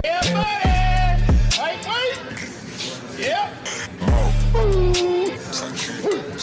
Yeah, buddy. Wait. Yeah.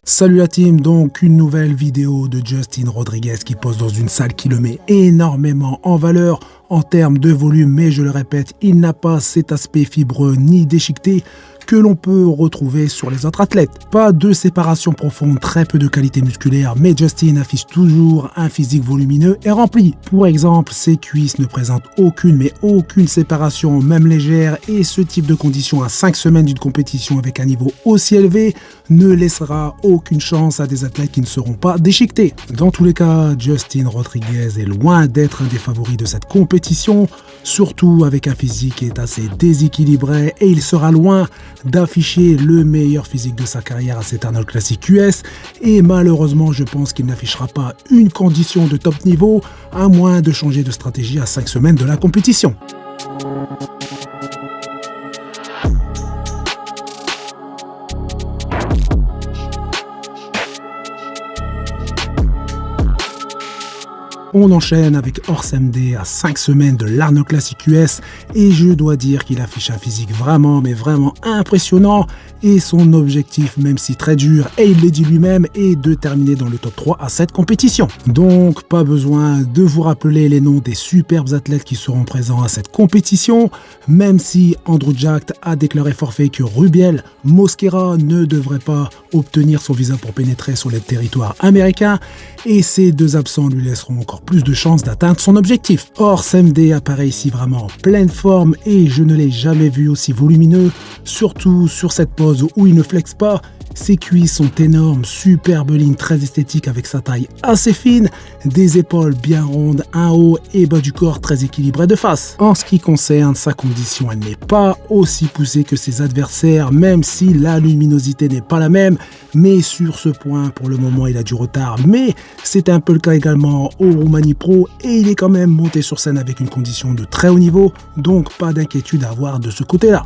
Salut la team, donc une nouvelle vidéo de Justin Rodriguez qui pose dans une salle qui le met énormément en valeur en termes de volume, mais je le répète, il n'a pas cet aspect fibreux ni déchiqueté que l'on peut retrouver sur les autres athlètes. Pas de séparation profonde, très peu de qualité musculaire, mais Justin affiche toujours un physique volumineux et rempli. Pour exemple, ses cuisses ne présentent aucune séparation, même légère, et ce type de condition à 5 semaines d'une compétition avec un niveau aussi élevé ne laissera aucune chance à des athlètes qui ne seront pas déchiquetés. Dans tous les cas, Justin Rodriguez est loin d'être un des favoris de cette compétition, surtout avec un physique qui est assez déséquilibré, et il sera loin d'afficher le meilleur physique de sa carrière à cet Arnold Classic US, et malheureusement je pense qu'il n'affichera pas une condition de top niveau à moins de changer de stratégie à 5 semaines de la compétition. On enchaîne avec Horse MD à 5 semaines de l'Arnold Classic US et je dois dire qu'il affiche un physique vraiment impressionnant, et son objectif, même si très dur, et il l'a dit lui-même, est de terminer dans le top 3 à cette compétition. Donc pas besoin de vous rappeler les noms des superbes athlètes qui seront présents à cette compétition, même si Andrew Jacked a déclaré forfait que Rubiel Mosquera ne devrait pas obtenir son visa pour pénétrer sur les territoires américains, et ces deux absents lui laisseront encore plus de chances d'atteindre son objectif. Horse MD apparaît ici vraiment en pleine forme et je ne l'ai jamais vu aussi volumineux, surtout sur cette pose où il ne flexe pas. Ses cuisses sont énormes, superbe ligne très esthétique avec sa taille assez fine, des épaules bien rondes, un haut et bas du corps très équilibré de face. En ce qui concerne sa condition, elle n'est pas aussi poussée que ses adversaires, même si la luminosité n'est pas la même, mais sur ce point, pour le moment, il a du retard. Mais c'est un peu le cas également au Roumanie Pro, et il est quand même monté sur scène avec une condition de très haut niveau, donc pas d'inquiétude à avoir de ce côté-là.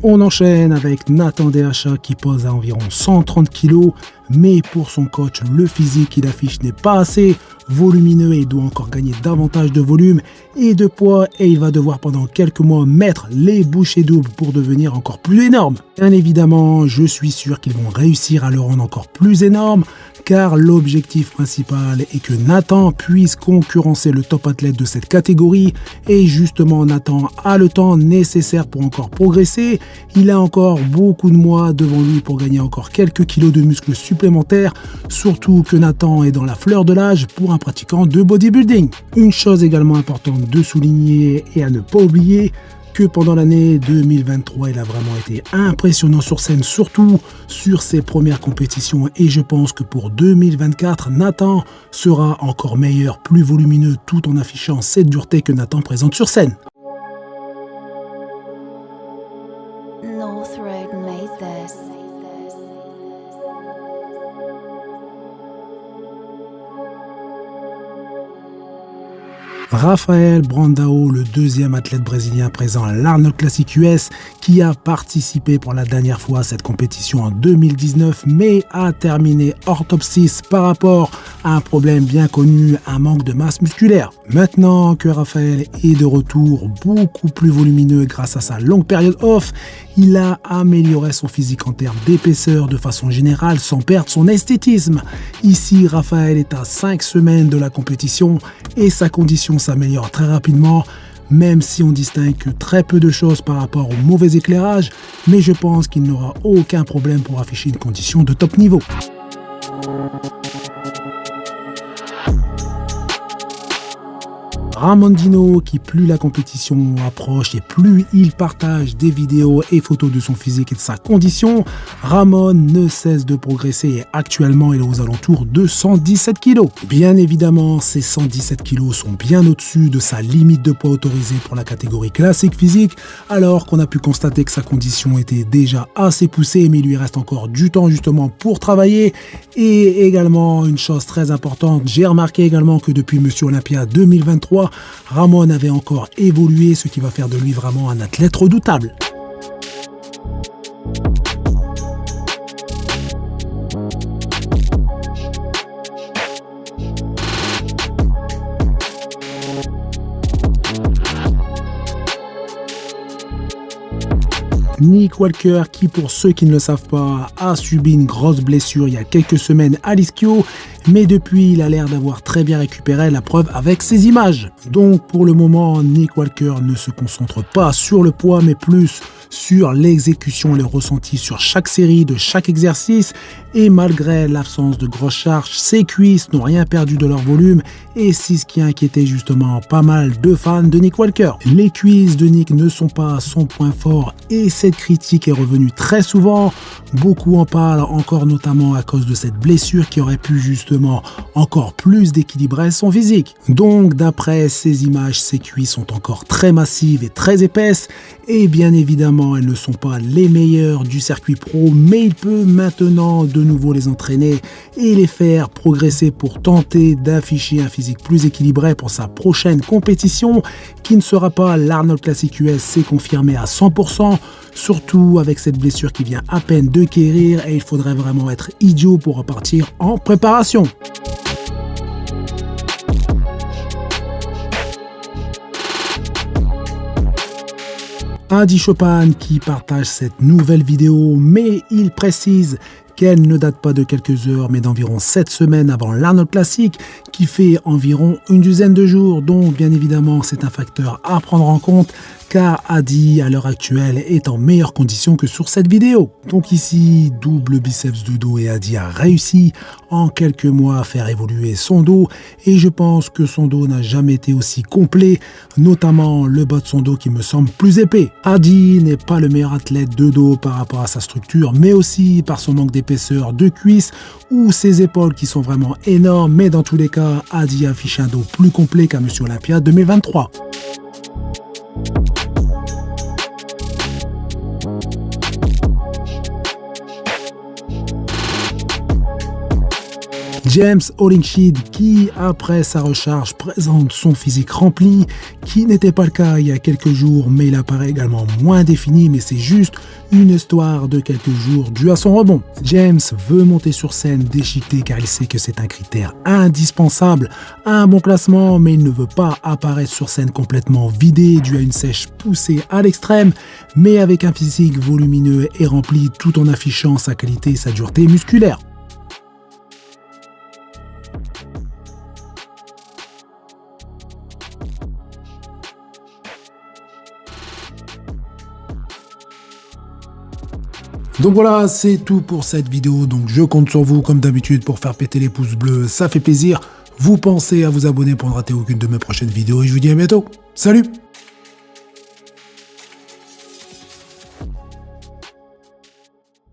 On enchaîne avec Nathan Deacha qui pose à environ 130 kg, mais pour son coach, le physique qu'il affiche n'est pas assez volumineux et il doit encore gagner davantage de volume et de poids, et il va devoir pendant quelques mois mettre les bouchées doubles pour devenir encore plus énorme. Bien évidemment, je suis sûr qu'ils vont réussir à le rendre encore plus énorme, car l'objectif principal est que Nathan puisse concurrencer le top athlète de cette catégorie, et justement Nathan a le temps nécessaire pour encore progresser. Il a encore beaucoup de mois devant lui pour gagner encore quelques kilos de muscles supplémentaires, surtout que Nathan est dans la fleur de l'âge pour un pratiquant de bodybuilding. Une chose également importante de souligner et à ne pas oublier, que pendant l'année 2023, il a vraiment été impressionnant sur scène, surtout sur ses premières compétitions, et je pense que pour 2024, Nathan sera encore meilleur, plus volumineux, tout en affichant cette dureté que Nathan présente sur scène. North Road made this. Rafael Brandao, le deuxième athlète brésilien présent à l'Arnold Classic US, qui a participé pour la dernière fois à cette compétition en 2019, mais a terminé hors top 6 par rapport à un problème bien connu, un manque de masse musculaire. Maintenant que Rafael est de retour beaucoup plus volumineux grâce à sa longue période off, il a amélioré son physique en termes d'épaisseur de façon générale sans perdre son esthétisme. Ici, Rafael est à 5 semaines de la compétition et sa condition s'améliore très rapidement, même si on distingue que très peu de choses par rapport au mauvais éclairage, mais je pense qu'il n'aura aucun problème pour afficher une condition de top niveau. Ramondino, qui plus la compétition approche et plus il partage des vidéos et photos de son physique et de sa condition, Ramon ne cesse de progresser et actuellement il est aux alentours de 117 kg. Bien évidemment, ces 117 kg sont bien au-dessus de sa limite de poids autorisée pour la catégorie classique physique, alors qu'on a pu constater que sa condition était déjà assez poussée, mais il lui reste encore du temps justement pour travailler. Et également, une chose très importante, j'ai remarqué également que depuis Monsieur Olympia 2023, Ramon avait encore évolué, ce qui va faire de lui vraiment un athlète redoutable. Nick Walker, qui pour ceux qui ne le savent pas, a subi une grosse blessure il y a quelques semaines à l'ischio, mais depuis il a l'air d'avoir très bien récupéré, la preuve avec ses images. Donc pour le moment, Nick Walker ne se concentre pas sur le poids, mais plus sur l'exécution et le ressenti sur chaque série de chaque exercice, et malgré l'absence de grosses charges, ses cuisses n'ont rien perdu de leur volume, et c'est ce qui inquiétait justement pas mal de fans de Nick Walker. Les cuisses de Nick ne sont pas son point fort, et cette critique est revenue très souvent. Beaucoup en parlent encore, notamment à cause de cette blessure qui aurait pu justement encore plus d'équilibrer son physique. Donc d'après ces images, ses cuisses sont encore très massives et très épaisses, et bien évidemment elles ne sont pas les meilleures du circuit pro, mais il peut maintenant de nouveau les entraîner et les faire progresser pour tenter d'afficher un physique plus équilibré pour sa prochaine compétition, qui ne sera pas l'Arnold Classic US, c'est confirmé à 100%, surtout avec cette blessure qui vient à peine de guérir, et il faudrait vraiment être idiot pour repartir en préparation. Adi Chopin qui partage cette nouvelle vidéo, mais il précise qu'elle ne date pas de quelques heures, mais d'environ 7 semaines avant l'Arnold Classic, qui fait environ une dizaine de jours. Donc bien évidemment c'est un facteur à prendre en compte, car Adi à l'heure actuelle est en meilleure condition que sur cette vidéo. Donc ici, double biceps de dos, et Adi a réussi en quelques mois à faire évoluer son dos, et je pense que son dos n'a jamais été aussi complet, notamment le bas de son dos qui me semble plus épais. Adi n'est pas le meilleur athlète de dos par rapport à sa structure, mais aussi par son manque d'épaisseur de cuisse ou ses épaules qui sont vraiment énormes, mais dans tous les cas, Adi affiche un dos plus complet qu'à Monsieur Olympia 2023. James Hollingshede qui, après sa recharge, présente son physique rempli, qui n'était pas le cas il y a quelques jours, mais il apparaît également moins défini, mais c'est juste une histoire de quelques jours dû à son rebond. James veut monter sur scène déchiqueté car il sait que c'est un critère indispensable à un bon classement, mais il ne veut pas apparaître sur scène complètement vidé dû à une sèche poussée à l'extrême, mais avec un physique volumineux et rempli tout en affichant sa qualité et sa dureté musculaire. Donc voilà, c'est tout pour cette vidéo. Donc je compte sur vous comme d'habitude pour faire péter les pouces bleus, ça fait plaisir. Vous pensez à vous abonner pour ne rater aucune de mes prochaines vidéos et je vous dis à bientôt. Salut!